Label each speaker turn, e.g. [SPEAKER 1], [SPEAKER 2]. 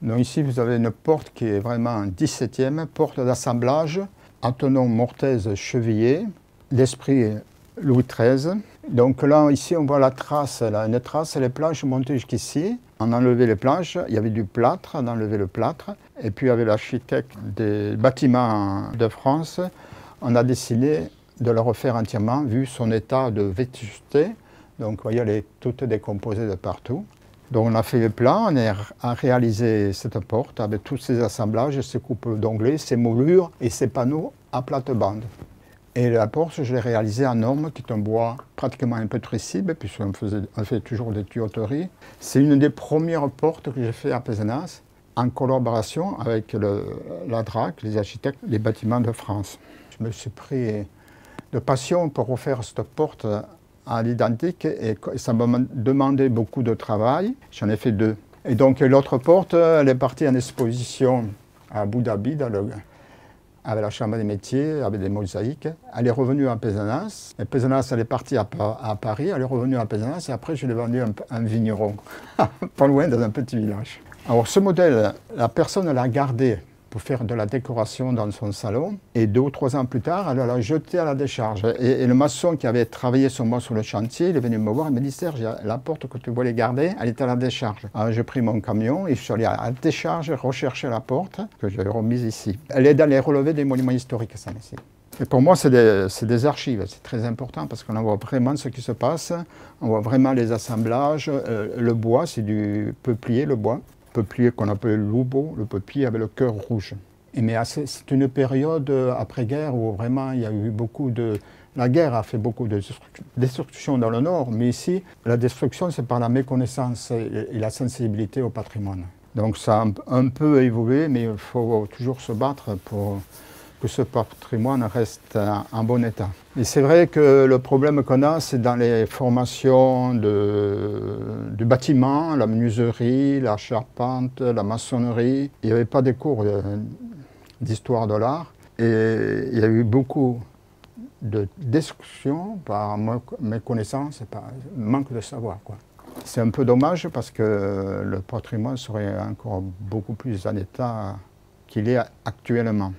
[SPEAKER 1] Donc ici, vous avez une porte qui est vraiment un 17e, porte d'assemblage, attenon mortaise chevillée, l'esprit Louis XIII. Donc là, ici, on voit la trace, là, une trace, les planches montées jusqu'ici. On a enlevé les planches, il y avait du plâtre, on a enlevé le plâtre. Et puis avec l'architecte des bâtiments de France, on a décidé de le refaire entièrement, vu son état de vétusté. Donc vous voyez, elle est toute décomposée de partout. Donc on a fait le plan, on a réalisé cette porte avec tous ces assemblages, ces coupes d'onglets, ces moulures et ces panneaux à plate-bande. Et la porte, je l'ai réalisée en orme, qui est un bois pratiquement impétrissible, puisqu'on fait toujours des tuyauteries. C'est une des premières portes que j'ai fait à Pézenas, en collaboration avec la DRAC, les architectes des bâtiments de France. Je me suis pris de passion pour refaire cette porte à l'identique et ça m'a demandé beaucoup de travail. J'en ai fait 2. Et donc l'autre porte, elle est partie en exposition à Abu Dhabi, avec la Chambre des métiers, avec des mosaïques. Elle est revenue à Pézenas. Et Pézenas, elle est partie à Paris, elle est revenue à Pézenas et après je l'ai vendue à un vigneron, pas loin dans un petit village. Alors ce modèle, la personne l'a gardé pour faire de la décoration dans son salon. Et 2 ou 3 ans plus tard, elle l'a jeté à la décharge. Et le maçon qui avait travaillé sur moi sur le chantier, il est venu me voir, il m'a dit « Serge, la porte que tu voulais garder, elle est à la décharge. » Alors j'ai pris mon camion et je suis allé à la décharge rechercher la porte que j'avais remise ici. Elle est dans les relevés des monuments historiques, ça ici. Et pour moi, c'est des archives, c'est très important parce qu'on voit vraiment ce qui se passe, on voit vraiment les assemblages, le bois, c'est du peuplier, le bois. Peuplier qu'on appelle loubeau, le peuplier avec le cœur rouge. Mais c'est une période après-guerre où vraiment il y a eu beaucoup de... La guerre a fait beaucoup de destruction dans le Nord, mais ici, la destruction, c'est par la méconnaissance et la sensibilité au patrimoine. Donc ça a un peu évolué, mais il faut toujours se battre pour que ce patrimoine reste en bon état. Et c'est vrai que le problème qu'on a, c'est dans les formations du bâtiment, la menuiserie, la charpente, la maçonnerie. Il n'y avait pas des cours d'histoire de l'art. Et il y a eu beaucoup de destruction par méconnaissance et par manque de savoir, quoi. C'est un peu dommage parce que le patrimoine serait encore beaucoup plus en état qu'il est actuellement.